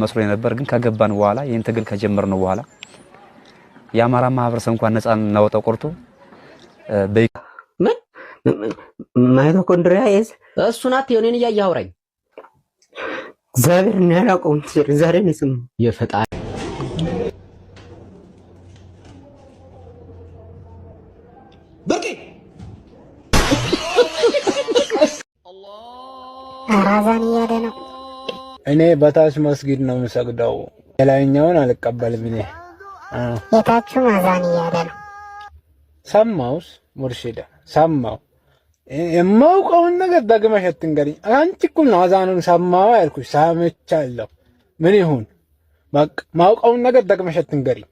መስሎ ነበር። ግን ከገባን በኋላ ይሄን ትግል ከጀመርነው በኋላ የአማራ ማህበረሰብ እንኳን ነፃ እናወጣው ቆርጦ ምን ማይቶኮንድሪያ እሱ ናት የኔን እያየህ አውራኝ እግዚአብሔር እናላቀውም ዛሬ ነው ስም የፈጣሪ በርቂ አራዛን እያለ ነው። እኔ በታች መስጊድ ነው የምሰግደው፣ የላይኛውን አልቀበልም። እኔ የታቹ አዛን እያለ ነው። ሰማውስ ሙርሺዳ ሰማው። የማውቀውን ነገር ደግመሽ አትንገሪኝ። አንቺ እኩል ነው አዛኑን ሰማው ያልኩሽ። ሰምቻለሁ። ምን ይሁን በቃ ማውቀውን ነገር ደግመሽ አትንገሪኝ።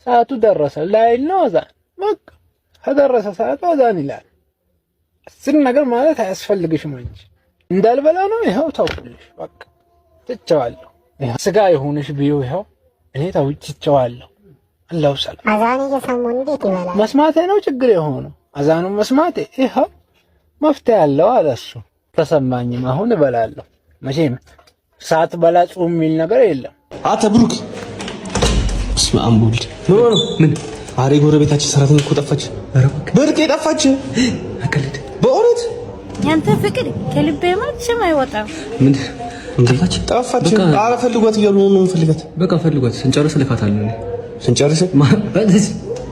ሰዓቱ ደረሰ ላይ ነው አዛን። በቃ ከደረሰ ሰዓቱ አዛን ይላል። እሱን ነገር ማለት አያስፈልግሽም አንቺ እንዳልበላ ነው። ይኸው ተውኩልሽ፣ በቃ ትቼዋለሁ። ስጋ የሆነሽ ቢዩ ይኸው እኔ ተውቼዋለሁ። አላሁ ሰላም። አዛን እየሰሙ እንዴት ይበላል? መስማቴ ነው ችግር የሆነው። አዛኑን መስማቴ ይኸው መፍትሄ ያለው አለ እሱ። ተሰማኝም አሁን እበላለሁ። መቼም ሰዓት በላ ጾም የሚል ነገር የለም። አተ ብሩክ እስማ አምቡል ምን አሬ ጎረቤታችን ሰራተኛ እኮ ጠፋች። በርቄ ጠፋች። አቀልድ በእውነት ያንተ ፍቅር ከልቤ ማችም አይወጣም። ምን ጠፋች? ኧረ ፈልጓት እያሉ ነው የምፈልጋት። በቃ ፈልጓት ስንጨርስ ልካታለን። ስንጨርስ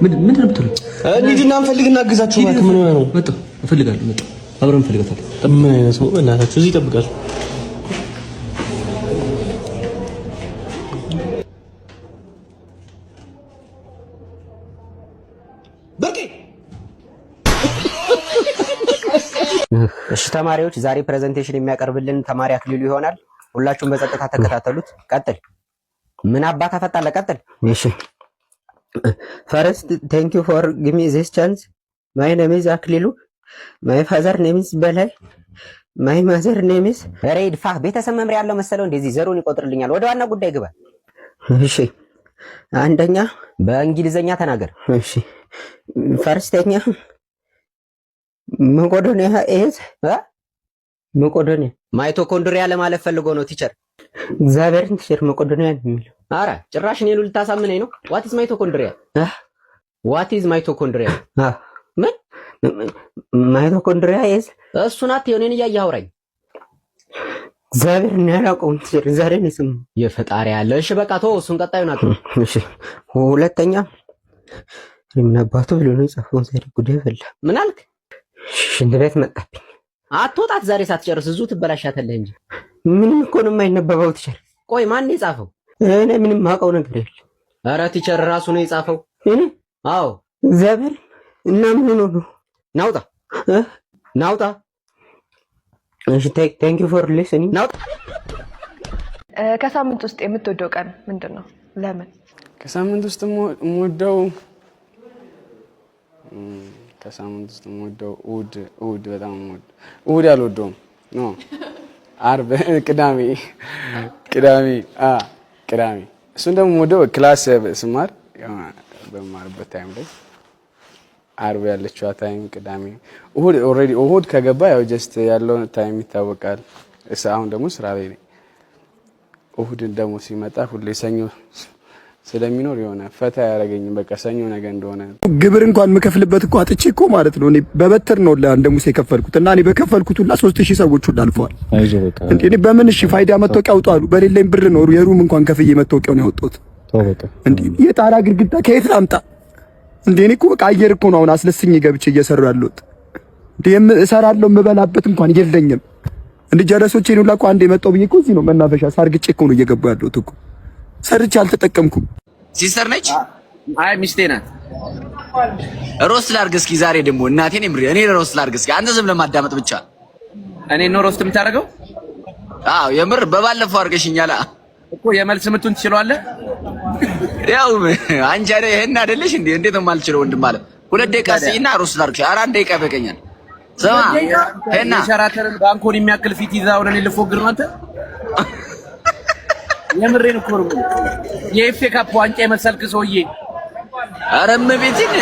ምን ነው የምትሉት? እንሂድና እንፈልግና አግዛችሁ። እባክህ ምን ሆነ ነው? መጣሁ እፈልጋለሁ። መጣሁ አብረን እንፈልጋታለን። ምን አይነት ነው በእናታችሁ? እዚህ ይጠብቃል። በርቄ እሺ ተማሪዎች ዛሬ ፕሬዘንቴሽን የሚያቀርብልን ተማሪ አክሊሉ ይሆናል። ሁላችሁም በጸጥታ ተከታተሉት። ቀጥል። ምን አባታ ፈጣለ? ቀጥል። እሺ First, thank you for giving me this chance. My name is አክሊሉ. My father name is በላይ. My mother name is ሬድፋ። ቤተሰብ መምሪያ ያለው መሰለው እንደዚህ ዘሩን ይቆጥርልኛል። ወደ ዋና ጉዳይ ግባ። እሺ አንደኛ በእንግሊዘኛ ተናገር። እሺ ፈርስተኛ መቆዶኒያ ኢዝ መቆዶኒያ ማይቶኮንድሪያ ለማለት ፈልጎ ነው ቲቸር። እግዚአብሔርን ቲቸር መቆዶኒያ የሚለው አረ ጭራሽ እኔን ልታሳምነኝ ነው። ዋት ኢዝ ማይቶኮንድሪያ? ዋት ኢዝ ማይቶኮንድሪያ? ምን ማይቶኮንድሪያ ኢዝ እሱ ናት የኔን እያየህ አውራኝ። እግዚአብሔርን ያላቀውም ቲቸር ዛሬ ነው ስም የፈጣሪ ያለ። እሺ በቃ ተው እሱን ቀጣዩ ናት። እሺ ሁለተኛ ምን አባቱ ብሎ ነው የጻፈው? ዛሬ ጉዳይ ፈላ። ምን አልክ? ሽንት ቤት መጣብኝ። አትወጣት ዛሬ ሳትጨርስ እዙ ትበላሻታለህ እንጂ ምንም እኮ ነው የማይነበበው ቲቸር። ቆይ ማን ነው የጻፈው? እኔ ምንም ማውቀው ነገር የለም። ኧረ ቲቸር ራሱ ነው የጻፈው። እኔ? አዎ እግዚአብሔር። እና ምን ነው ናውጣ ናውጣ። እሺ ቴንክ ዩ ፎር ሊስኒንግ። ናውጣ። ከሳምንት ውስጥ የምትወደው ቀን ምንድነው? ለምን? ከሳምንት ውስጥ የምወደው ከሳምንት ውስጥ የምወደው እሑድ በጣም የምወደው እሑድ አልወደውም። ኖ ዓርብ፣ ቅዳሜ ቅዳሜ እሱን ደግሞ የምወደው ክላስ ስማር በማርበት ታይም ላይ ዓርብ ያለችው ታይም፣ ቅዳሜ፣ እሑድ ኦልሬዲ እሑድ ከገባ ያው ጀስት ያለው ታይም ይታወቃል። አሁን ደግሞ ስራ ላይ ነኝ። እሑድ ደግሞ ሲመጣ ሁሌ ሰኞ ስለሚኖር የሆነ ፈታ ያረጋኝ በቃ ሰኞ ነገ እንደሆነ። ግብር እንኳን የምከፍልበት እኮ አጥቼ እኮ ማለት ነው። እኔ በበትር ነው ለአንድ ሙሴ የከፈልኩት እና እኔ በከፈልኩት ሁላ 3000 ሰዎች ሁላ አልፈዋል። እኔ በምን እሺ ፋይዳ መታወቂያ አውጡ አሉ። በሌለኝ ብር ነው የሩም እንኳን ከፍዬ መታወቂያውን ያወጣሁት። እንዴ የጣራ ግድግዳ ከየት ላምጣ? እንዴ እኔ እኮ በቃ አየር እኮ ነው አሁን አስለስኝ ገብቼ እየሰራሁ ያለሁት። እንዴ እሰራለሁ የምበላበት እንኳን የለኝም። እንዴ ጀለሶቼን ሁላ እኮ አንዴ መጣሁ ብዬ እኮ እዚህ ነው መናፈሻ ሳርግጬ እኮ ነው እየገባሁ ያለሁት እኮ ሰርቼ አልተጠቀምኩም። ሲስተር ነች? አይ ሚስቴ ናት። ሮስት ላድርግ እስኪ ዛሬ ደግሞ እናቴን እኔ ሮስት ላድርግ እስኪ። አንተ ዝም ለማዳመጥ ብቻ እኔ ነው ሮስት የምታደርገው? አዎ የምር በባለፈው አድርገሽኛል እኮ። የመልስ ምቱን ትችላለህ? ያው አንቺ አይደል ይሄን አይደለሽ እንዴ? እንዴት ነው የማልችለው ወንድም ማለት 2 ደቂቃ ሲና ሮስት ላድርግ። 4 ደቂቃ ይበቃኛል። ስማ ሄና ሸራተርን ባንኮን የሚያክል ፊት ይዛው ነው ልፎግር ነው አንተ። የምሬን እኮ ነው። የኤፍኤ ካፕ ዋንጫ የመሰልክ ሰውዬ። ኧረ እመቤቴን፣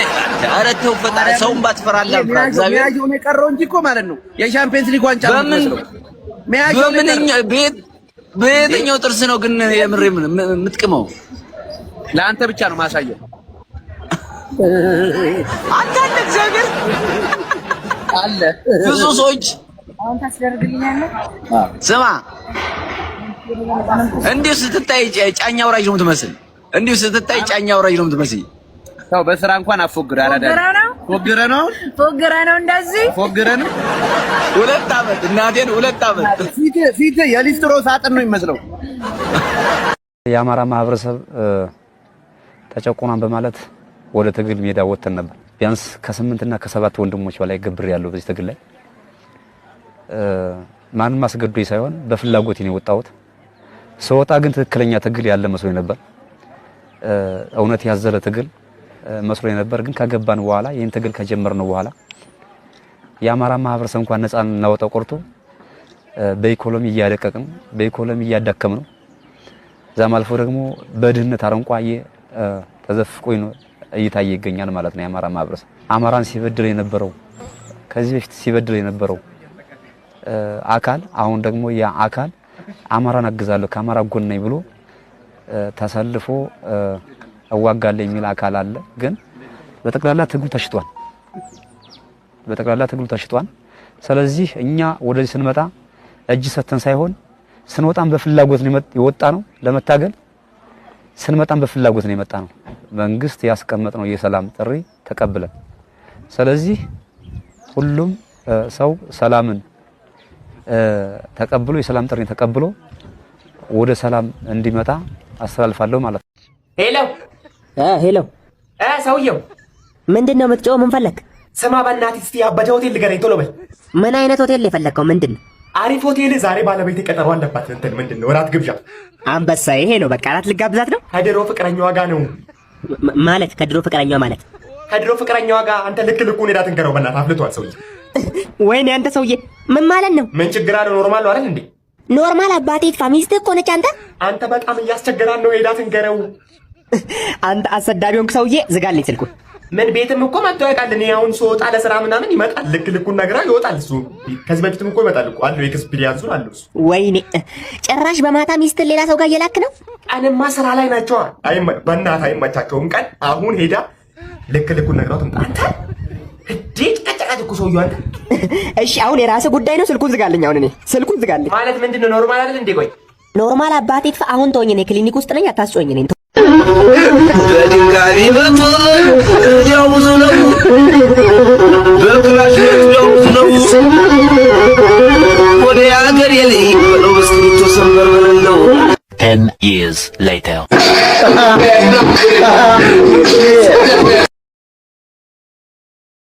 ኧረ ተው ፈጣሪ ሰውን ባትፈራላ እግዚአብሔር። ሚያጆ ነው የቀረው እንጂ እኮ ማለት ነው የሻምፒየንስ ሊግ ዋንጫ ነው። በየትኛው ጥርስ ነው ግን የምሬ የምትቅመው? ለአንተ ብቻ ነው ማሳየው። አንተ እግዚአብሔር አለ ብዙ ሰዎች አሁን ታስደርግልኛለህ። ስማ እንዲሁ ስትታይ ጫኛ አውራጅ ነው የምትመስል። እንዲሁ ስትታይ ጫኛ አውራጅ ነው የምትመስል። ታው በስራ እንኳን አፎግራ አራዳ ፎግረ ነው እንደዚህ ፎግረ ነው። 2 ዓመት እናቴን 2 ዓመት ፊት የሊስትሮ ሳጥን ነው የሚመስለው። የአማራ ማህበረሰብ ተጨቆናን በማለት ወደ ትግል ሜዳ ወጥተን ነበር። ቢያንስ ከ8 እና ከ7 ወንድሞች በላይ ገብር ያለው በዚህ ትግል ላይ ማንም አስገዶኝ ሳይሆን በፍላጎት ነው የወጣሁት። ስወጣ ግን ትክክለኛ ትግል ያለ መስሎኝ ነበር። እውነት ያዘለ ትግል መስሎኝ ነበር። ግን ከገባን በኋላ ይሄን ትግል ከጀመርነው በኋላ የአማራ ማህበረሰብ እንኳን ነፃ እናወጣው ቆርጦ በኢኮኖሚ እያደቀቅን በኢኮኖሚ እያዳከምነው ዛም አልፎ ደግሞ በድህነት አረንቋ ተዘፍቆ እየታየ ይገኛል ማለት ነው። የአማራ ማህበረሰብ አማራን ሲበድል የነበረው ከዚህ በፊት ሲበድል የነበረው አካል አሁን ደግሞ ያ አካል አማራን አግዛለሁ ከአማራ ጎን ነኝ ብሎ ተሰልፎ እዋጋለሁ የሚል አካል አለ። ግን በጠቅላላ ትግሉ ተሽጧል። ስለዚህ እኛ ወደዚህ ስንመጣ እጅ ሰተን ሳይሆን ስንወጣም በፍላጎት ነው የወጣ ነው ለመታገል። ስንመጣም በፍላጎት ነው የመጣ ነው። መንግስት ያስቀመጠው የሰላም ጥሪ ተቀብለን ስለዚህ ሁሉም ሰው ሰላምን ተቀብሎ የሰላም ጥሪ ተቀብሎ ወደ ሰላም እንዲመጣ አስተላልፋለሁ ማለት ነው። ሄሎ ሰውየው ምንድነው የምትጮው? ምን ፈለክ? ስማ በእናትህ እስቲ ያበደ ሆቴል ንገረኝ ቶሎ በል። ምን አይነት ሆቴል የፈለከው? ምንድነው? አሪፍ ሆቴል ዛሬ ባለቤቴ ቀጠሮ አለባት። እንትን ምንድነው? እራት ግብዣ። አንበሳ ይሄ ነው በቃ። እራት ልጋብዛት ነው? ከድሮ ፍቅረኛዋ ጋር ነው ማለት። ከድሮ ፍቅረኛዋ ማለት ከድሮ ፍቅረኛዋ ጋር አንተ ልኩን ሄዳ ትንገረው። በእናትህ አፍልቷል ሰውዬ። ወይኔ አንተ ሰውዬ ምን ማለት ነው? ምን ችግር አለው? ኖርማል ነው አይደል እንዴ? ኖርማል አባቴ ፋሚሊስት እኮ ነች። አንተ በጣም እያስቸገራን ነው። ሄዳ ትንገረው። አንተ አሰዳቢ ሆንክ ሰውዬ። ዝጋልኝ ስልኩን። ምን ቤትም እኮ መጥቶ ያውቃል። እኔ አሁን ስወጣ ለስራ ምናምን ይመጣል። ልኩን ነግራ ይወጣል። እሱ ከዚህ በፊትም እኮ ይመጣል እኮ አለው። ኤክስፒሪያንሱ አለው እሱ። ወይኔ ጭራሽ በማታ ሚስትን ሌላ ሰው ጋር እየላክ ነው። ቀንማ ስራ ላይ ናቸው። በእናትህ አይመቻቸውም ቀን። አሁን ሄዳ ልኩን ነግራው ትምጣ። አንተ እንዴት ቀጨቃጭ እኮ ሰውዬው አንተ። እሺ አሁን የራስህ ጉዳይ ነው። ስልኩን ዝጋልኝ። አሁን እኔ ስልኩን ዝጋልኝ ማለት ምንድነው? ኖርማል አይደል እንዴ? ቆይ ኖርማል አባቴ ጥፋ። አሁን ተወኝ። እኔ ክሊኒክ ውስጥ ነኝ። አታስጮኝ። እኔ በድንጋይ መቶ እዲያው ብዙ ነው በክላሽ እዲያው ብዙ ነው ወደ ሀገር የለይ ነው በስክሪፕቶ ሰንበር ነው 10 years later